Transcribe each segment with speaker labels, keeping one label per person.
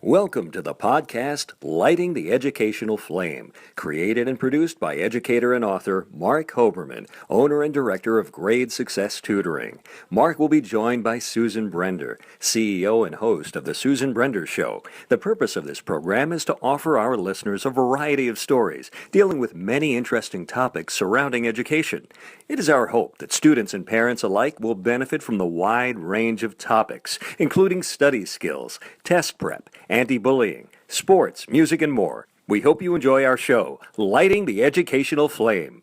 Speaker 1: Welcome to the podcast, Lighting the Educational Flame, created and produced by educator and author Mark Hoberman, owner and director of Grade Success Tutoring. Mark will be joined by Susan Brender, CEO and host of The Susan Brender Show. The purpose of this program is to offer our listeners a variety of stories dealing with many interesting topics surrounding education. It is our hope that students and parents alike will benefit from the wide range of topics, including study skills, test prep, anti-bullying, sports, music, and more. We hope you enjoy our show, Lighting the Educational Flame.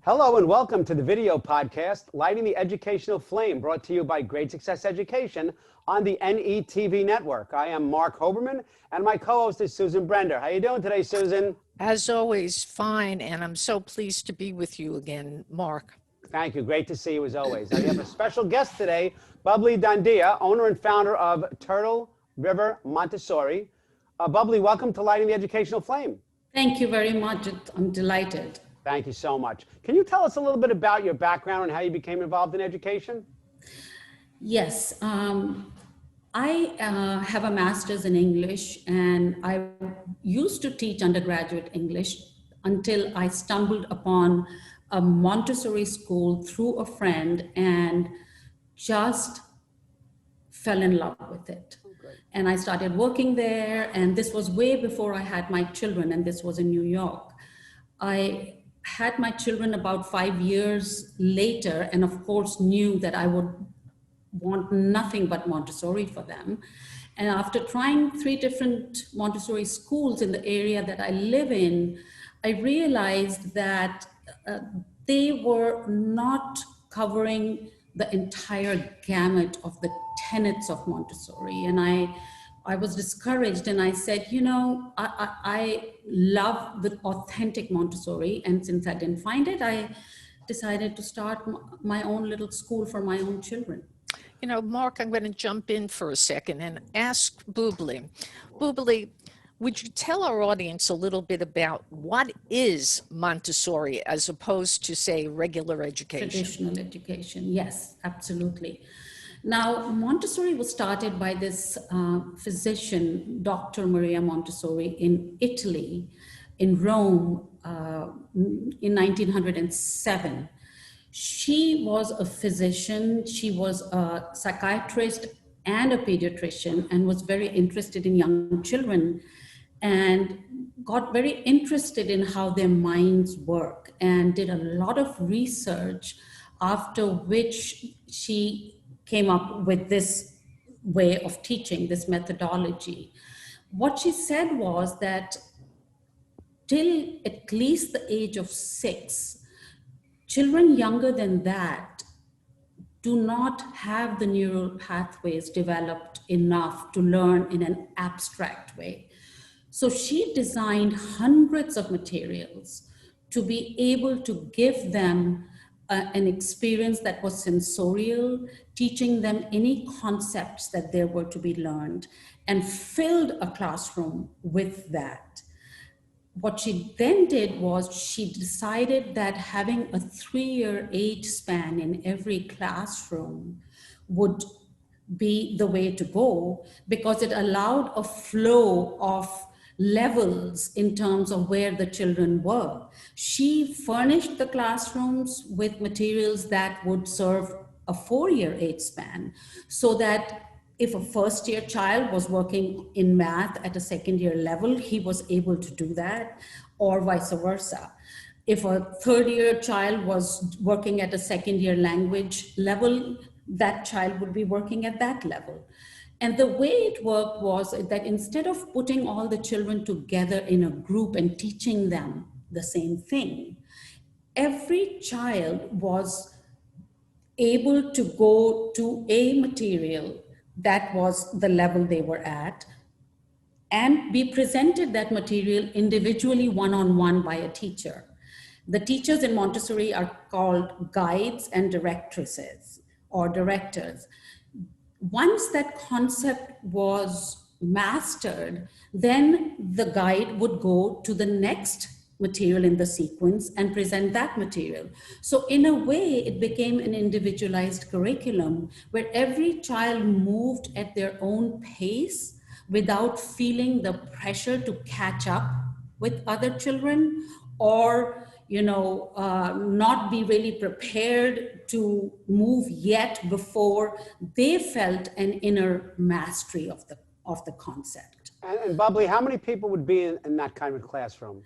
Speaker 2: Hello and welcome to the video podcast, Lighting the Educational Flame, brought to you by Grade Success Education on the NETV network. I am Mark Hoberman, and my co-host is Susan Brender. How are you doing today, Susan?
Speaker 3: As always, fine, and I'm so pleased to be with you again, Mark.
Speaker 2: Thank you. Great to see you as always. Now, we have a special guest today, Bubli Dandiya, owner and founder of Turtle River Montessori. Bubli, welcome to Lighting the Educational Flame.
Speaker 4: Thank you very much. I'm delighted.
Speaker 2: Thank you so much. Can you tell us a little bit about your background and how you became involved in education?
Speaker 4: Yes, I have a master's in English, and I used to teach undergraduate English until I stumbled upon a Montessori school through a friend and just fell in love with it. And I started working there, and this was way before I had my children, and this was in New York. I had my children about 5 years later, and of course knew that I would want nothing but Montessori for them. And after trying 3 different Montessori schools in the area that I live in, I realized that they were not covering the entire gamut of the tenets of Montessori. And I was discouraged, and I said, you know, I love the authentic Montessori. And since I didn't find it, I decided to start my own little school for my own children.
Speaker 3: You know, Mark, I'm going to jump in for a second and ask Bubli. Bubli, would you tell our audience a little bit about what is Montessori as opposed to, say, regular education?
Speaker 4: Traditional education, yes, absolutely. Now, Montessori was started by this physician, Dr. Maria Montessori, in Italy, in Rome, in 1907. She was a physician, she was a psychiatrist and a pediatrician, and was very interested in young children, and got very interested in how their minds work, and did a lot of research, after which she came up with this way of teaching, this methodology. What she said was that till at least the age of 6, children younger than that do not have the neural pathways developed enough to learn in an abstract way. So she designed hundreds of materials to be able to give them an experience that was sensorial, teaching them any concepts that there were to be learned, and filled a classroom with that. What she then did was she decided that having a 3-year age span in every classroom would be the way to go, because it allowed a flow of levels in terms of where the children were. She furnished the classrooms with materials that would serve a 4-year age span, so that if a first-year child was working in math at a second-year level, he was able to do that, or vice versa. If a third-year child was working at a second-year language level, that child would be working at that level. And the way it worked was that instead of putting all the children together in a group and teaching them the same thing, every child was able to go to a material that was the level they were at and be presented that material individually, one-on-one, by a teacher. The teachers in Montessori are called guides and directresses or directors. Once that concept was mastered, then the guide would go to the next material in the sequence and present that material. So in a way, it became an individualized curriculum where every child moved at their own pace, without feeling the pressure to catch up with other children, or not be really prepared to move yet before they felt an inner mastery of the concept.
Speaker 2: And Bubli, how many people would be in that kind of classroom?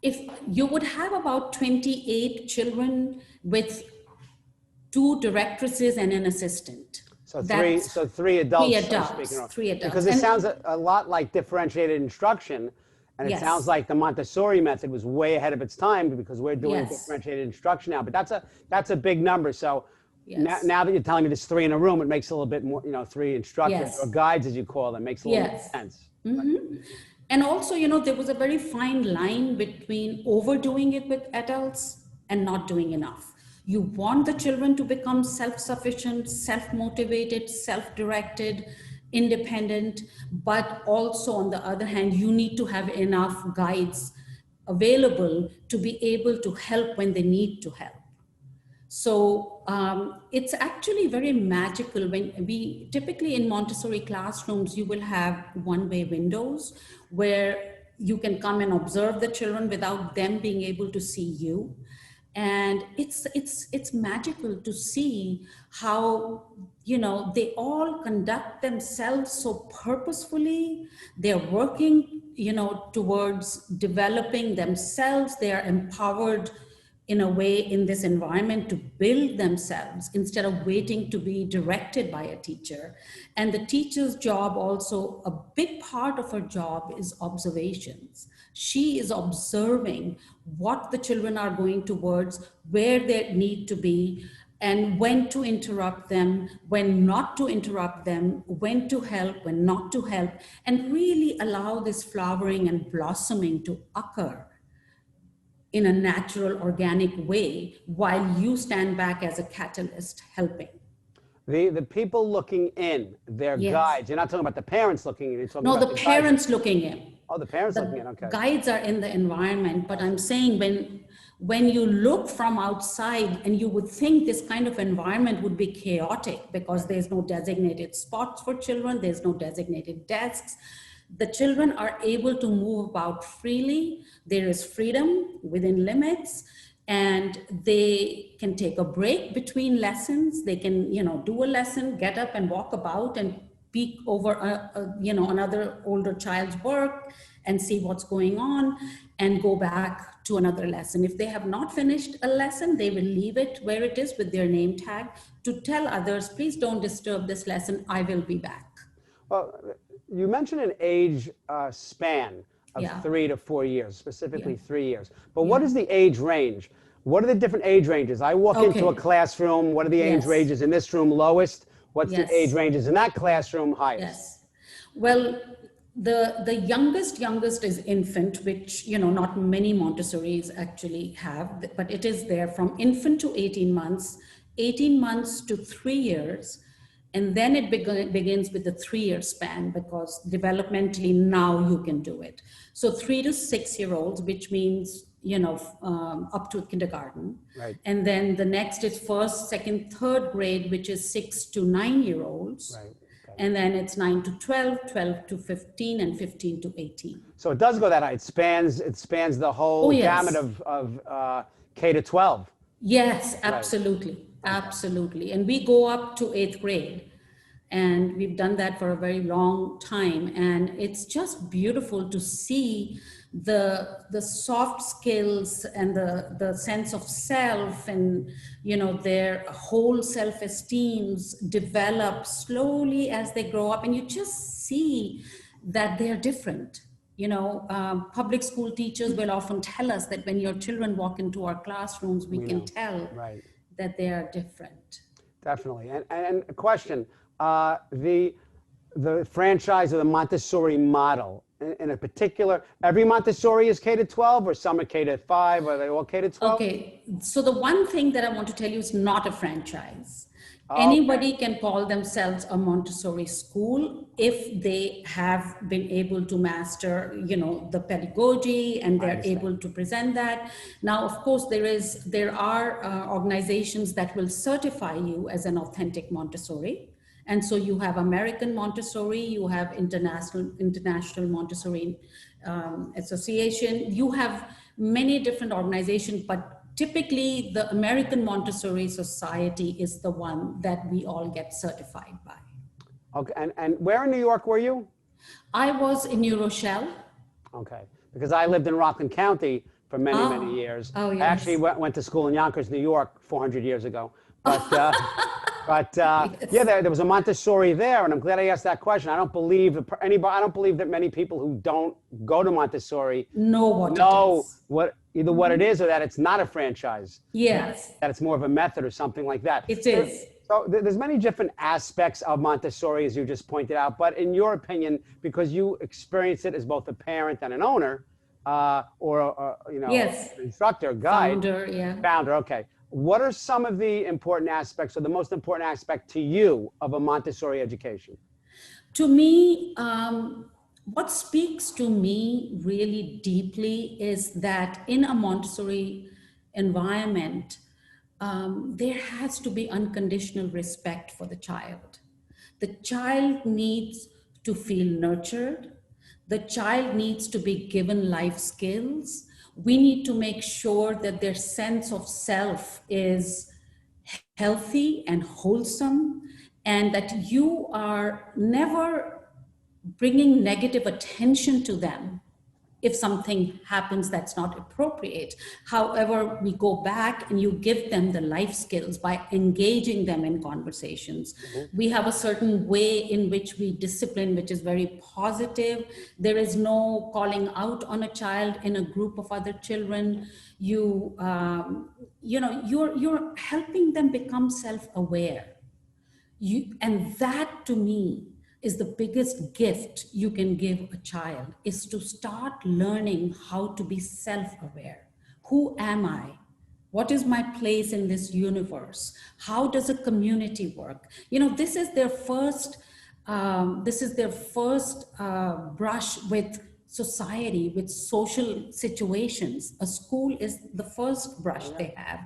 Speaker 4: If you would have about 28 children with 2 directresses and an assistant.
Speaker 2: So three adults.
Speaker 4: Three adults.
Speaker 2: Because it sounds a lot like differentiated instruction, and it sounds like the Montessori method was way ahead of its time, because we're doing differentiated instruction now. But that's a big number. So now that you're telling me there's 3 in a room, it makes a little bit more, 3 instructors or guides, as you call them, makes a little bit sense.
Speaker 4: Mm-hmm. And also, there was a very fine line between overdoing it with adults and not doing enough. You want the children to become self-sufficient, self-motivated, self-directed, independent, but also on the other hand, you need to have enough guides available to be able to help when they need to help. So it's actually very magical. When we typically in Montessori classrooms, you will have one-way windows where you can come and observe the children without them being able to see you. And it's magical to see how, they all conduct themselves so purposefully. They're working, towards developing themselves. They are empowered in a way in this environment to build themselves instead of waiting to be directed by a teacher. And the teacher's job also, a big part of her job is observations. She is observing what the children are going towards, where they need to be, and when to interrupt them, when not to interrupt them, when to help, when not to help, and really allow this flowering and blossoming to occur in a natural, organic way, while you stand back as a catalyst helping.
Speaker 2: The people looking in, their guides, you're not talking about the parents looking in, you're talking about
Speaker 4: the parents looking in.
Speaker 2: Oh, the parents looking in, okay.
Speaker 4: Guides are in the environment, but I'm saying when you look from outside, and you would think this kind of environment would be chaotic because there's no designated spots for children, there's no designated desks. The children are able to move about freely. There is freedom within limits, and they can take a break between lessons. They can, do a lesson, get up and walk about and peek over, another older child's work and see what's going on and go back to another lesson. If they have not finished a lesson, they will leave it where it is with their name tag to tell others, please don't disturb this lesson, I will be back.
Speaker 2: Well, you mentioned an age span of 3 to 4 years, specifically 3 years. But what is the age range? What are the different age ranges? I walk into a classroom, what are the age ranges in this room lowest? What's the age ranges in that classroom highest?
Speaker 4: Yes. Well, the youngest is infant, which, not many Montessoris actually have, but it is there from infant to 18 months to 3 years. And then it begins with the 3-year span, because developmentally now you can do it. So 3 to 6 year olds, which means, up to kindergarten. Right. And then the next is 1st, 2nd, 3rd grade, which is 6 to 9 year olds. Right. Okay. And then it's 9 to 12, 12 to 15, and 15 to 18. So
Speaker 2: it does go that high. It spans the whole gamut of K to 12.
Speaker 4: Yes, absolutely. Right. Absolutely. And we go up to 8th grade, and we've done that for a very long time. And it's just beautiful to see the soft skills and the sense of self, and, their whole self-esteems develop slowly as they grow up. And you just see that they're different. Public school teachers will often tell us that when your children walk into our classrooms, we can tell that they are different.
Speaker 2: Definitely. And a question, the franchise of the Montessori model, in a particular, every Montessori is K to 12, or some are K to 5, or are they all K to 12?
Speaker 4: Okay, so the one thing that I want to tell you is not a franchise. Anybody can call themselves a Montessori school if they have been able to master, the pedagogy, and they're able to present that. Now, of course, there are organizations that will certify you as an authentic Montessori, And so you have American Montessori, you have International Montessori Association, you have many different organizations, but typically the American Montessori Society is the one that we all get certified by.
Speaker 2: Okay, and where in New York were you?
Speaker 4: I was in New Rochelle.
Speaker 2: Okay, because I lived in Rockland County for many, many years.
Speaker 4: Oh, yes.
Speaker 2: I actually went to school in Yonkers, New York 400 years ago. But,
Speaker 4: Yes.
Speaker 2: yeah, there was a Montessori there, and I'm glad I asked that question. I don't believe I don't believe that many people who don't go to Montessori
Speaker 4: know
Speaker 2: either what it is or that it's not a franchise.
Speaker 4: Yes.
Speaker 2: That it's more of a method or something like that.
Speaker 4: It is.
Speaker 2: So there's many different aspects of Montessori, as you just pointed out. But in your opinion, because you experience it as both a parent and an owner, or
Speaker 4: Yes.
Speaker 2: instructor, guide,
Speaker 4: Founder.
Speaker 2: Okay. What are some of the important aspects, or the most important aspect to you, of a Montessori education?
Speaker 4: To me, what speaks to me really deeply is that in a Montessori environment, there has to be unconditional respect for the child. The child needs to feel nurtured. The child needs to be given life skills. We need to make sure that their sense of self is healthy and wholesome, and that you are never bringing negative attention to them if something happens that's not appropriate. However, we go back and you give them the life skills by engaging them in conversations. Mm-hmm. We have a certain way in which we discipline, which is very positive. There is no calling out on a child in a group of other children. You're helping them become self-aware. And that, to me, is the biggest gift you can give a child, is to start learning how to be self-aware. Who am I? What is my place in this universe? How does a community work? This is their first brush with society, with social situations. A school is the first brush they have.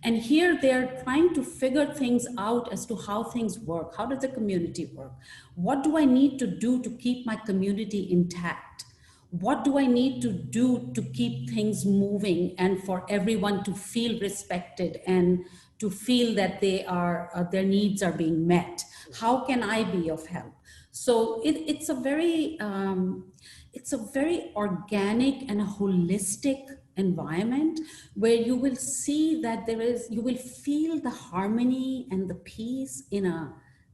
Speaker 4: And here they're trying to figure things out as to how things work. How does the community work? What do I need to do to keep my community intact? What do I need to do to keep things moving and for everyone to feel respected and to feel that their needs are being met? How can I be of help? So it's a very organic and a holistic environment where you will see that you will feel the harmony and the peace in a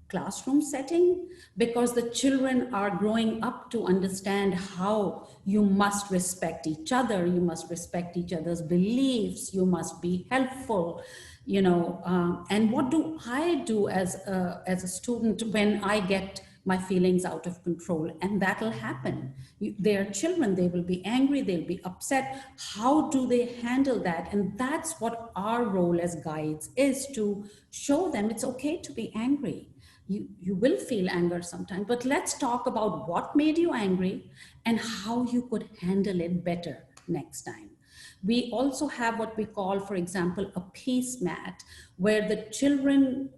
Speaker 4: classroom setting, because the children are growing up to understand how you must respect each other, you must respect each other's beliefs, you must be helpful, and what do I do as a student when I get my feelings out of control? And that'll happen. They are children, they will be angry, they'll be upset. How do they handle that? And that's what our role as guides is, to show them it's okay to be angry. You will feel anger sometimes, but let's talk about what made you angry and how you could handle it better next time. We also have what we call, for example, a peace mat, where the children,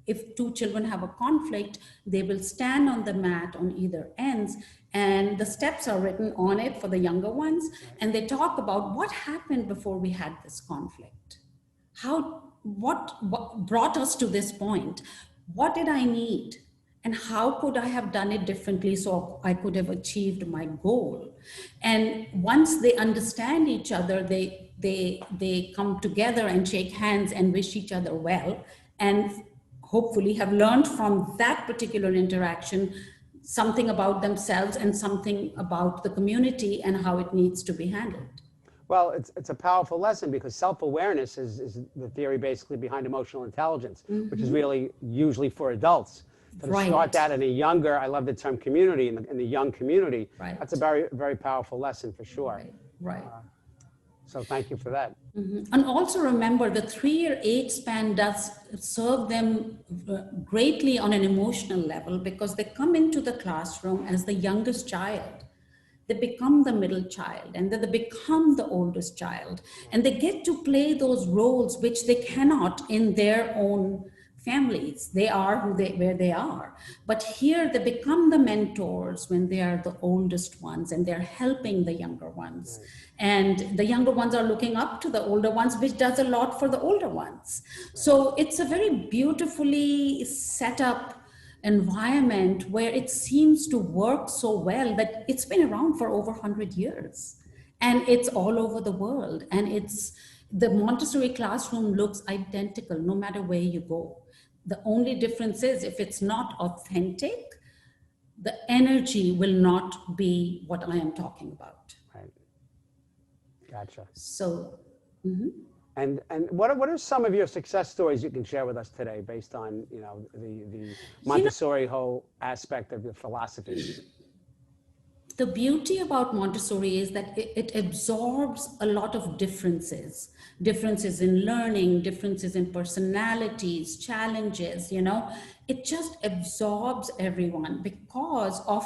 Speaker 4: if two children have a conflict, they will stand on the mat on either ends, and the steps are written on it for the younger ones. And they talk about what happened before we had this conflict. What brought us to this point? What did I need? And how could I have done it differently so I could have achieved my goal? And once they understand each other, they come together and shake hands and wish each other well, and hopefully have learned from that particular interaction something about themselves and something about the community and how it needs to be handled.
Speaker 2: Well, it's a powerful lesson, because self-awareness is the theory basically behind emotional intelligence, mm-hmm. which is really usually for adults. So to start that in a younger, I love the term community, in the young community, that's a very, very powerful lesson for sure.
Speaker 4: Right.
Speaker 2: So thank you for that.
Speaker 4: Mm-hmm. And also remember, the 3-year age span does serve them greatly on an emotional level, because they come into the classroom as the youngest child. They become the middle child, and then they become the oldest child. And they get to play those roles which they cannot in their own families. They are where they are. But here they become the mentors when they are the oldest ones, and they're helping the younger ones.
Speaker 2: Right.
Speaker 4: And the younger ones are looking up to the older ones, which does a lot for the older ones. Right. So it's a very beautifully set up environment where it seems to work so well that it's been around for over 100 years. And it's all over the world. And the Montessori classroom looks identical no matter where you go. The only difference is if it's not authentic, the energy will not be what I am talking about.
Speaker 2: Right. Gotcha.
Speaker 4: So,
Speaker 2: And what are some of your success stories you can share with us today based on, you know, the Montessori whole aspect of your philosophy?
Speaker 4: The beauty about Montessori is that it absorbs a lot of differences in learning, differences in personalities, challenges, you know. It just absorbs everyone because of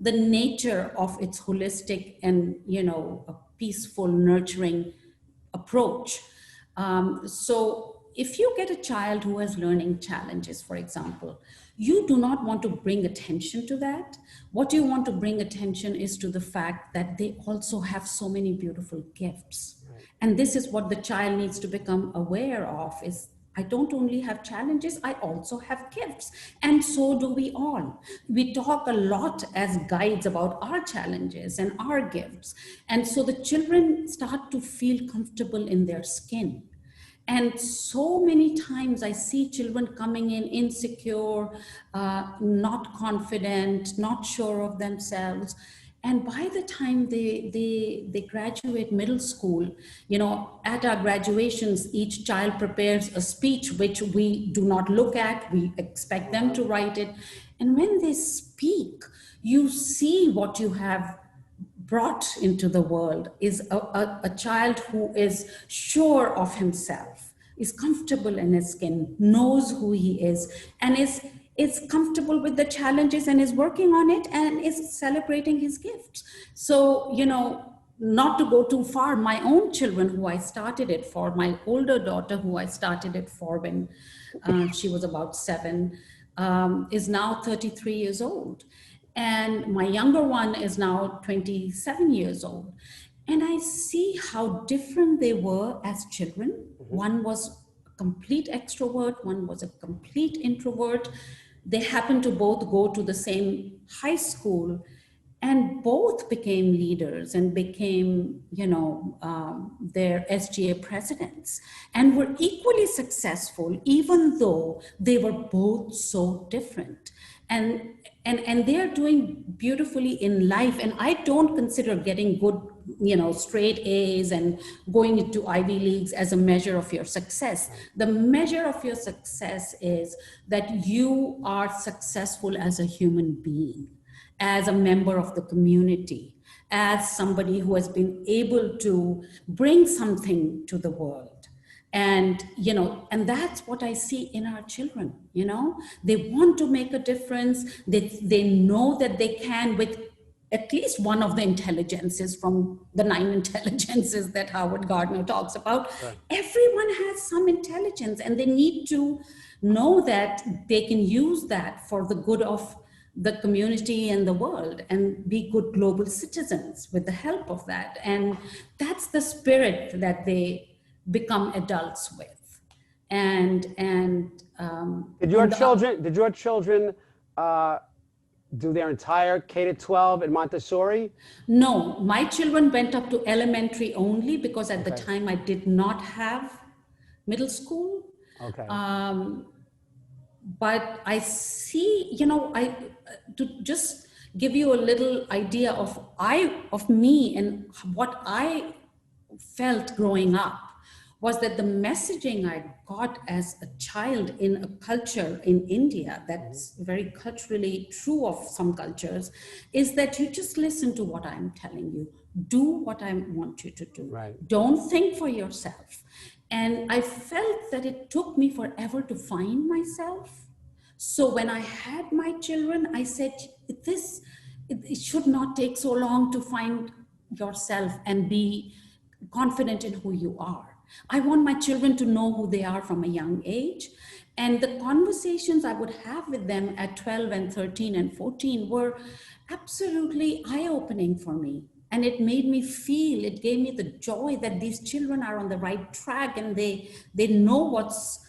Speaker 4: the nature of its holistic and, you know, a peaceful, nurturing approach. So if you get a child who has learning challenges, for example, you do not want to bring attention to that. What you want to bring attention is to the fact that they also have so many beautiful gifts. Right. And this is what the child needs to become aware of is, I don't only have challenges, I also have gifts. And so do we all. We talk a lot as guides about our challenges and our gifts. And so the children start to feel comfortable in their skin. And so many times I see children coming in insecure, not confident, not sure of themselves. And by the time they graduate middle school, you know, at our graduations, each child prepares a speech, which we do not look at. We expect them to write it. And when they speak, you see what you have brought into the world is a child who is sure of himself, is comfortable in his skin, knows who he is, and is comfortable with the challenges and is working on it and is celebrating his gifts. So, you know, not to go too far, my own children who I started it for, my older daughter who I started it for when she was about 7, is now 33 years old. And my younger one is now 27 years old. And I see how different they were as children. Mm-hmm. One was a complete extrovert, one was a complete introvert. They happened to both go to the same high school, and both became leaders and became, you know, their SGA presidents, and were equally successful, even though they were both so different. And they're doing beautifully in life. And I don't consider getting good, you know, straight A's and going into Ivy Leagues as a measure of your success. The measure of your success is that you are successful as a human being, as a member of the community, as somebody who has been able to bring something to the world. And, you know, and that's what I see in our children, you know, they want to make a difference. They know that they can with at least one of the intelligences from the 9 intelligences that Howard Gardner talks about. Right. Everyone has some intelligence, and they need to know that they can use that for the good of the community and the world and be good global citizens with the help of that. And that's the spirit that they become adults with. And
Speaker 2: did your children do their entire K-12 in Montessori?
Speaker 4: No, my children went up to elementary only because at the time I did not have middle school.
Speaker 2: Okay.
Speaker 4: But I see, you know, to just give you a little idea of me and what I felt growing up, was that the messaging I got as a child in a culture in India that's very culturally true of some cultures is that you just listen to what I'm telling you. Do what I want you to do. Right. Don't think for yourself. And I felt that it took me forever to find myself. So when I had my children, I said, it should not take so long to find yourself and be confident in who you are. I want my children to know who they are from a young age. And the conversations I would have with them at 12 and 13 and 14 were absolutely eye-opening for me. And it made me feel, it gave me the joy that these children are on the right track and they know what's,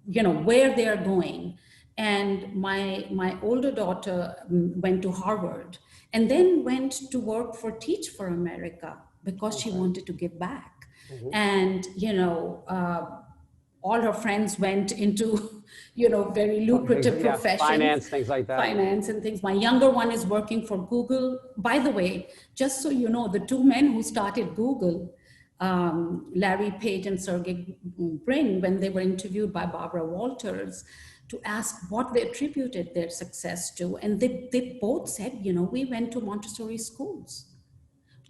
Speaker 4: where they're going. And my older daughter went to Harvard and then went to work for Teach for America because she wanted to give back. And, all her friends went into, very lucrative professions.
Speaker 2: Finance, things like that.
Speaker 4: Finance and things. My younger one is working for Google. By the way, just so you know, the two men who started Google, Larry Page and Sergey Brin, when they were interviewed by Barbara Walters to ask what they attributed their success to, and they both said, we went to Montessori schools.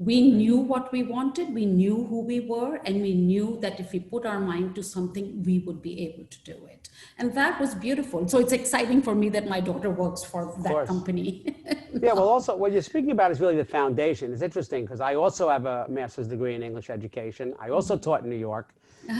Speaker 4: We knew what we wanted, we knew who we were, and we knew that if we put our mind to something, we would be able to do it. And that was beautiful. So it's exciting for me that my daughter works for that company.
Speaker 2: Yeah, well, also, what you're speaking about is really the foundation. It's interesting because I also have a master's degree in English education. I also taught in New York.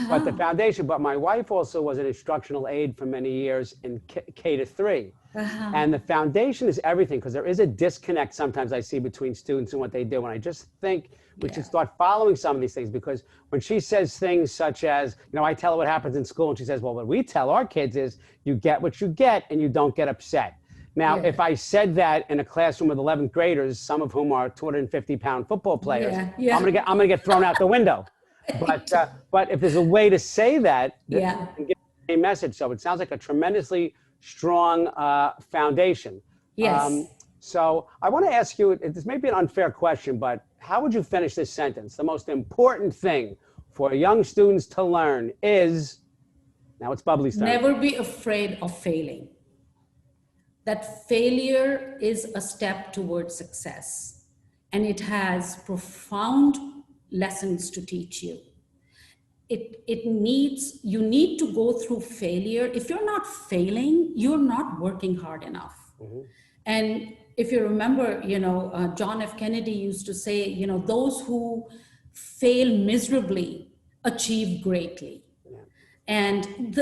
Speaker 2: But the foundation, but my wife also was an instructional aide for many years in K to 3. And the foundation is everything, because there is a disconnect sometimes I see between students and what they do. And I just think we should start following some of these things, because when she says things such as, I tell her what happens in school, and she says, well, what we tell our kids is you get what you get and you don't get upset. Now, if I said that in a classroom with 11th graders, some of whom are 250-pound football players, I'm gonna get thrown out the window. But if there's a way to say that, and get a message. So it sounds like a tremendously strong foundation.
Speaker 4: Yes.
Speaker 2: So I want to ask you, this may be an unfair question, but how would you finish this sentence? The most important thing for young students to learn is, now it's Bubli's turn.
Speaker 4: Never be afraid of failing. That failure is a step towards success, and it has profound lessons to teach you. You need to go through failure. If you're not failing, you're not working hard enough. And if you remember, John F. Kennedy used to say, those who fail miserably achieve greatly. And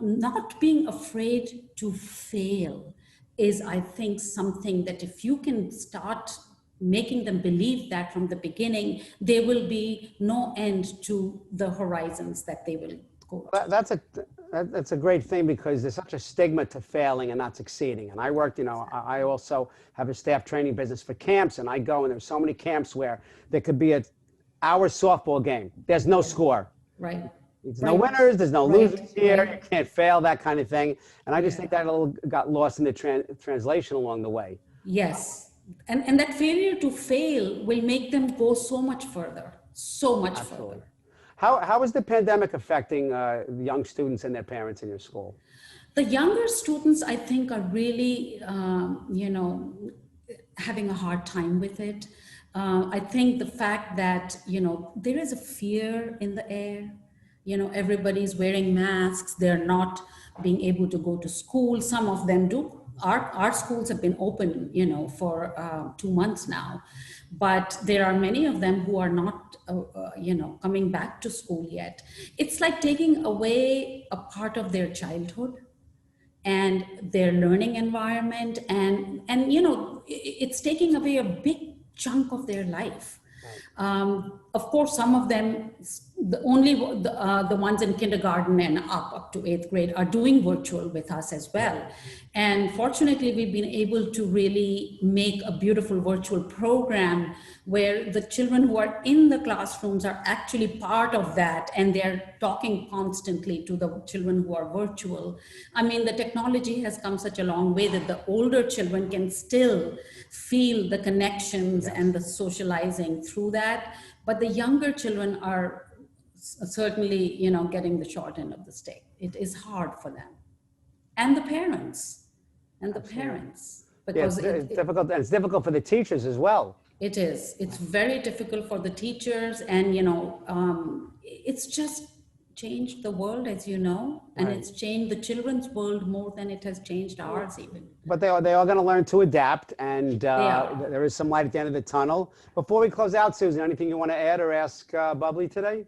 Speaker 4: not being afraid to fail is, I think, something that if you can start making them believe that from the beginning, there will be no end to the horizons that they will go to.
Speaker 2: That's a great thing, because there's such a stigma to failing and not succeeding. And I worked, I also have a staff training business for camps, and I go, and there's so many camps where there could be an hour softball game. There's no score.
Speaker 4: Right.
Speaker 2: There's no winners, there's no losers here, you can't fail, that kind of thing. And I just think that a little got lost in the translation along the way.
Speaker 4: Yes. And that failure to fail will make them go so much further, so much further.
Speaker 2: How is the pandemic affecting young students and their parents in your school?
Speaker 4: The younger students, I think, are really, having a hard time with it. I think the fact that, there is a fear in the air. Everybody's wearing masks. They're not being able to go to school. Some of them do. Our schools have been open, for 2 months now, but there are many of them who are not, coming back to school yet. It's like taking away a part of their childhood and their learning environment, and it's taking away a big chunk of their life. Of course, some of them, the ones in kindergarten and up to 8th grade are doing virtual with us as well. And fortunately, we've been able to really make a beautiful virtual program where the children who are in the classrooms are actually part of that, and they're talking constantly to the children who are virtual. I mean, the technology has come such a long way that the older children can still feel the connections and the socializing through that. But the younger children are certainly, getting the short end of the stick. It is hard for them. And the parents. Because
Speaker 2: it's difficult, and it's difficult for the teachers as well.
Speaker 4: It is. It's very difficult for the teachers, and it's just changed the world, as you know, and it's changed the children's world more than it has changed ours even.
Speaker 2: But they are going to learn to adapt, and there is some light at the end of the tunnel. Before we close out, Susan, anything you want to add or ask Bubli today?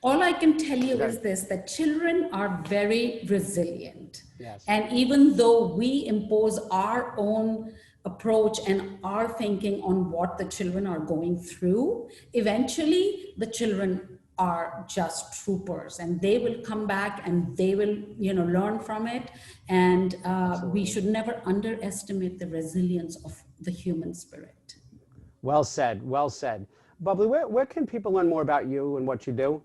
Speaker 4: All I can tell you
Speaker 2: Okay.
Speaker 4: is this, that children are very resilient.
Speaker 2: Yes.
Speaker 4: And even though we impose our own approach and our thinking on what the children are going through, eventually the children are just troopers, and they will come back and they will, learn from it. And we should never underestimate the resilience of the human spirit.
Speaker 2: Well said. Well said. Bubli, where can people learn more about you and what you do?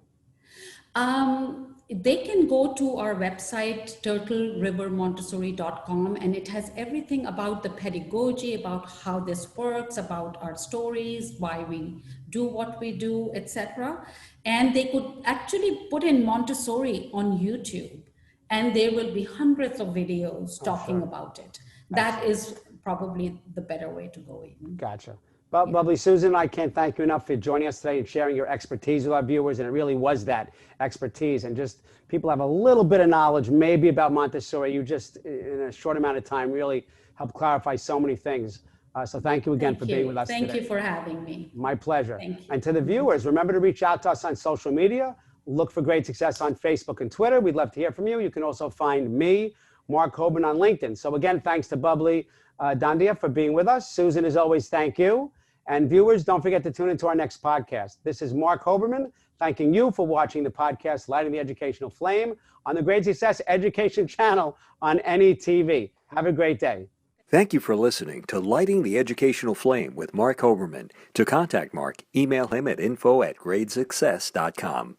Speaker 4: They can go to our website, turtlerivermontessori.com, and it has everything about the pedagogy, about how this works, about our stories, why we do what we do, etc. And they could actually put in Montessori on YouTube, and there will be hundreds of videos talking about it. That is probably the better way to go in.
Speaker 2: Gotcha. Bubli, Susan, I can't thank you enough for joining us today and sharing your expertise with our viewers. And it really was that expertise. And just people have a little bit of knowledge maybe about Montessori. You just, in a short amount of time, really helped clarify so many things. So thank you again for being with us today.
Speaker 4: Thank you for having me.
Speaker 2: My pleasure.
Speaker 4: Thank you.
Speaker 2: And to the viewers, remember to reach out to us on social media. Look for Great Success on Facebook and Twitter. We'd love to hear from you. You can also find me, Mark Hoban, on LinkedIn. So again, thanks to Bubli Dandiya for being with us. Susan, as always, thank you. And viewers, don't forget to tune into our next podcast. This is Mark Hoberman, thanking you for watching the podcast, Lighting the Educational Flame, on the Great Success Education channel on NETV. Have a great day.
Speaker 1: Thank you for listening to Lighting the Educational Flame with Mark Hoberman. To contact Mark, email him at info@gradesuccess.com.